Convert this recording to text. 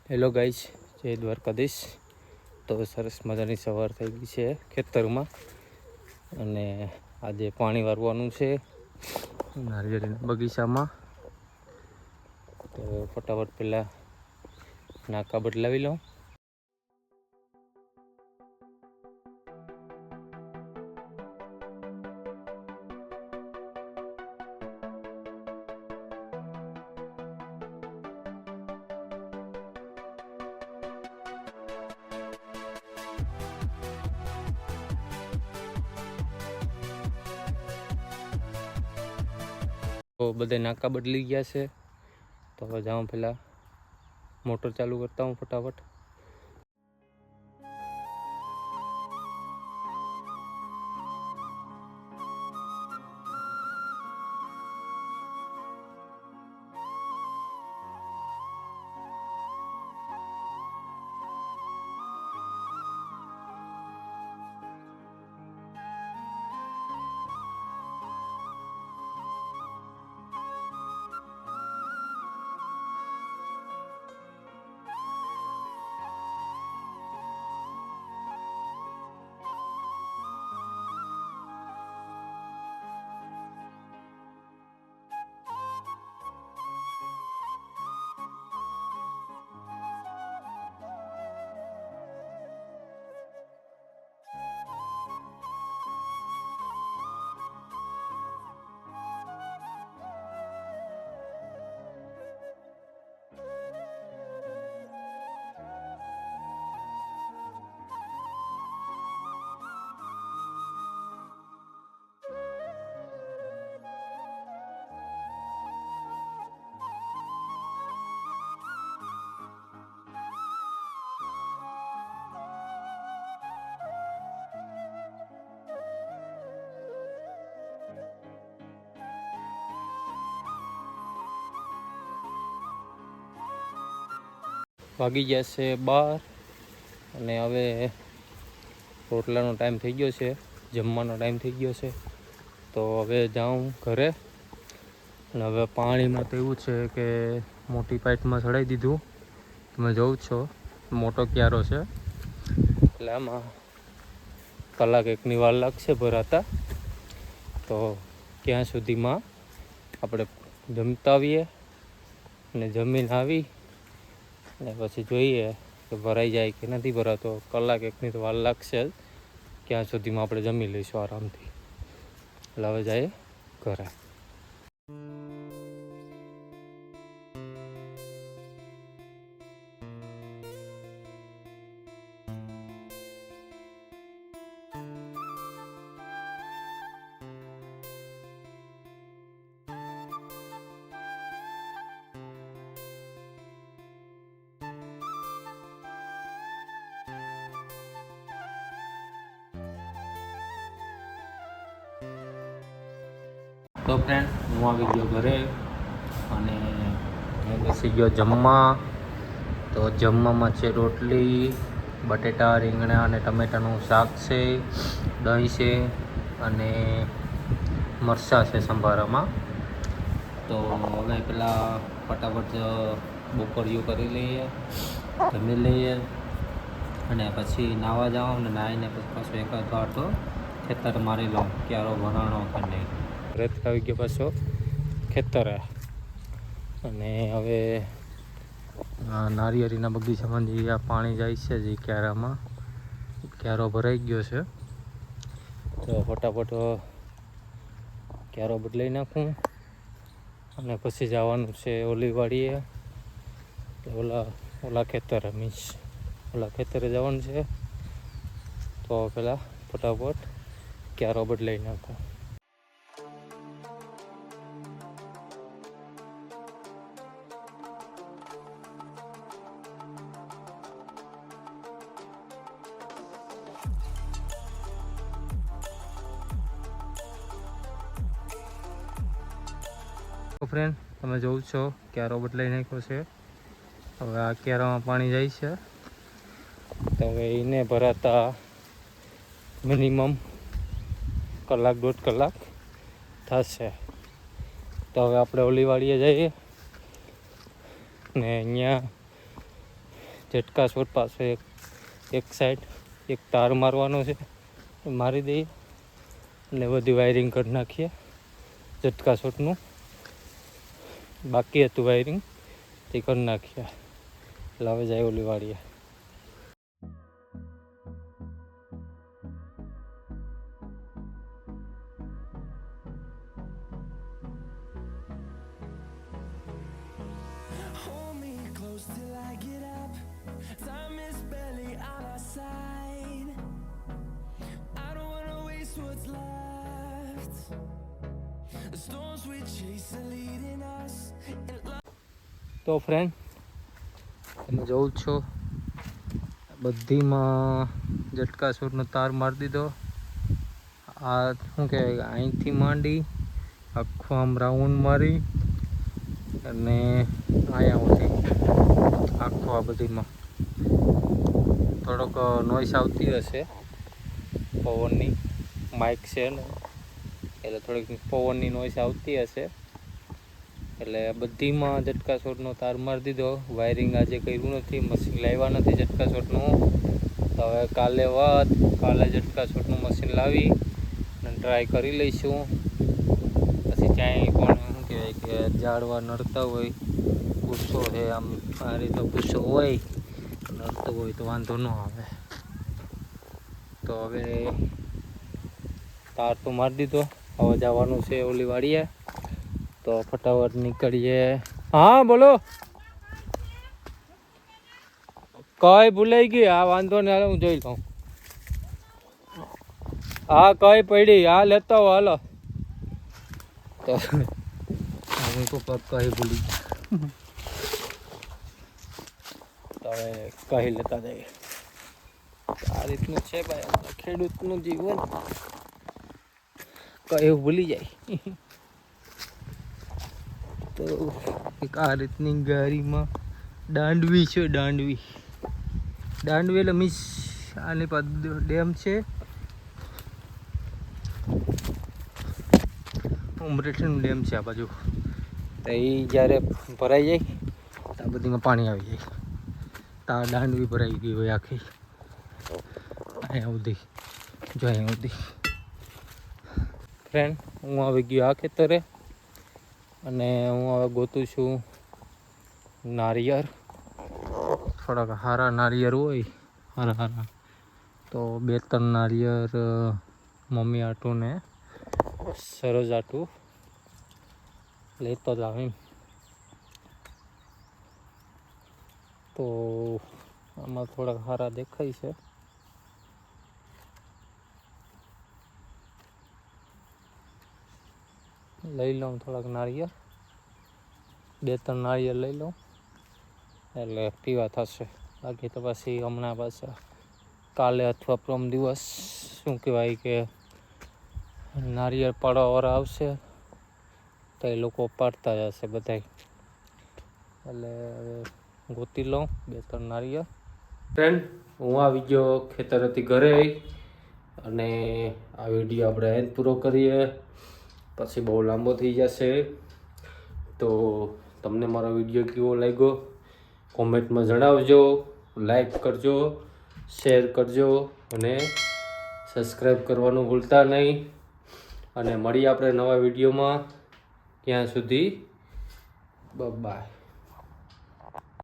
Hello guys, જય દ્વારકાધીશ. તો સરસ મજાની સવાર થઈ ગઈ છે ખેતરમાં અને આજે પાણી વારવાનું છે નારિયેળીના બગીચામાં. તો ફટાફટ પહેલાં નાકા બદલાવી લઉં. તો બધે નાકા બદલી ગયા છે. તો હવે જાઉં પહેલાં મોટર ચાલુ કરતા હું ફટાફટ. વાગી ગયા છે 12 અને હવે રોટલાનો ટાઈમ થઈ ગયો છે, જમવાનો ટાઈમ થઈ ગયો છે. તો હવે જાઉં ઘરે. અને હવે પાણીમાં તો એવું છે કે મોટી પાઇપમાં ચડાવી દીધું. તમે જોઉં છો મોટો ક્યારો છે, એટલે આમાં કલાક એકની વાર લાગશે ભરાતા. તો ક્યાં સુધીમાં આપણે જમતા આવીએ અને જમીન આવી અને પછી જોઈએ કે ભરાઈ જાય કે નથી ભરાતો. કલાક એકની તો વાર લાગશે જ. ક્યાં સુધીમાં આપણે જમી લઈશું આરામથી. એટલે હવે જાય ઘરે. તો ફ્રેન્ડ, હું આવી ગયો ઘરે અને હું બેસી ગયો જમવા. તો જમવામાં છે રોટલી, બટેટા, રીંગણા અને ટમેટાનું શાક છે, દહીં છે અને મરચાં છે સંભારામાં. તો હવે પહેલાં ફટાફટ બપોરિયું કરી લઈએ, જમી લઈએ અને પછી નાહવા જાઉં. અને નાહીને પછી પાછું એકાદ વાર તો ખેતર મારી લઉં, ક્યારો ભરાણો કે નહીં. રથ આવી ગયો પાછો ખેતરે. અને હવે નારિયેળીના બગીચામાં જે આ પાણી જાય છે જે ક્યારામાં, ક્યારો ભરાઈ ગયો છે. તો ફટાફટ ક્યારો બદલાઈ નાખું અને પછી જવાનું છે ઓલી વાડીએ, ઓલા ખેતરે, મીન્સ ઓલા ખેતરે જવાનું છે. તો પહેલાં ફટાફટ ક્યારો બદલાઈ નાખું. ફ્રેન્ડ, તમે જોઉં છો ક્યારો બદલાઈ નાખ્યો છે. હવે આ ક્યારામાં પાણી જાય છે. તો હવે એને ભરાતા મિનિમમ કલાક 1.5 કલાક થશે. તો હવે આપણે ઓલી વાડીએ જઈએ ને અહીંયા ઝટકા શોટ પાસે એક સાઈડ એક તાર મારવાનો છે, મારી દઈએ અને બધી વાયરિંગ કરી નાખીએ. ઝટકા શોટનું બાકી હતું વાયરિંગ, તે કરી નાખીએ. એટલે હવે જાય ઓલી વાળીએ. Till I get up, time is barely on our side. I don't wanna waste what's left. The storms we chase are leading us. તો ફ્રેન્ડ, તમે જોઉં છો બધીમાં ઝટકા શોટનો તાર મારી દીધો. આ શું કહેવાય, અહીંથી માંડી આખો આમ રાઉન્ડ મારી અને અહીંયા સુધી આખો આ બધીમાં થોડોક નોઈસ આવતી હશે પવનની. માઇક છે ને એટલે થોડીક પવનની નોઈસ આવતી હશે. એટલે બધીમાં ઝટકા શોટનો તાર મારી દીધો. વાયરિંગ આજે કર્યું નથી, મશીન લાવ્યા નથી ઝટકા શોટનું. તો હવે કાલે ઝટકા શોટનું મશીન લાવી અને ટ્રાય કરી લઈશું. પછી ક્યાંય પણ શું કહેવાય કે ઝાડવા નડતા હોય, ગુસ્સો છે આમ આ રીતે ગુસ્સો હોય નડતો હોય તો વાંધો ન આવે. તો હવે તાર તો મારી દીધો, હવે જવાનું છે ઓલી વાડીએ. તો ફટાફટ નીકળીએ. હા બોલો. કઈ ભૂલાઈ ગઈ? આ વાંધો ને, હાલો હું જોઈ લઉં. હા કઈ પડી, હા લેતા હો હાલો. તો હું તો કઈ ભૂલી ગયા. તો હવે કહી લેતા જઈએ. આ રીતનું છે ભાઈ ખેડૂતનું જીવન, કઈ ભૂલી જાય. તો એક આ રીતની ગાડીમાં દાંડવી છે. દાંડવી એટલે મીન્સ આની પાસે ડેમ છે. ઉમરેઠીનું ડેમ છે આ બાજુ. તો એ જ્યારે ભરાઈ જાય તો આ બધીમાં પાણી આવી જાય. તો આ દાંડવી ભરાઈ ગઈ હોય આખી અહીંયા સુધી. જો અહીંયા સુધી. ફ્રેન્ડ, હું આવી ગયો આ ખેતરે અને હું હવે ગોતું છું નારિયેર. થોડાક સારા નારિયેર હોય, સારા તો 2-3 નારિયેર મમ્મી આટું ને સરસ આટું લેતો જ આવી. તો આમાં થોડાક સારા દેખાય છે. લઈ લઉં થોડાક નારિયેળ, 2-3 નારિયેળ લઈ લઉં એટલે પીવા થશે. બાકી તો પછી હમણાં પાછા કાલે અથવા પરમ દિવસ શું કહેવાય કે નારિયેળ પાડવાવાળા આવશે તો એ લોકો પાડતા જશે બધાય. એટલે ગોતી લઉં 2-3 નારિયેળ. ફ્રેન્ડ, હું આવી ગયો ખેતરેથી ઘરે અને આ વિડીયો આપણે અહીં પૂરો કરીએ, પછી બહુ લાંબો થઈ જશે. તો તમને મારો વિડીયો કેવો લાગ્યો કોમેન્ટમાં જણાવજો. લાઈક કરજો, શેર કરજો અને સબસ્ક્રાઈબ કરવાનું ભૂલતા નહીં. અને મળીએ આપણે નવા વિડીયોમાં. ત્યાં સુધી બાય.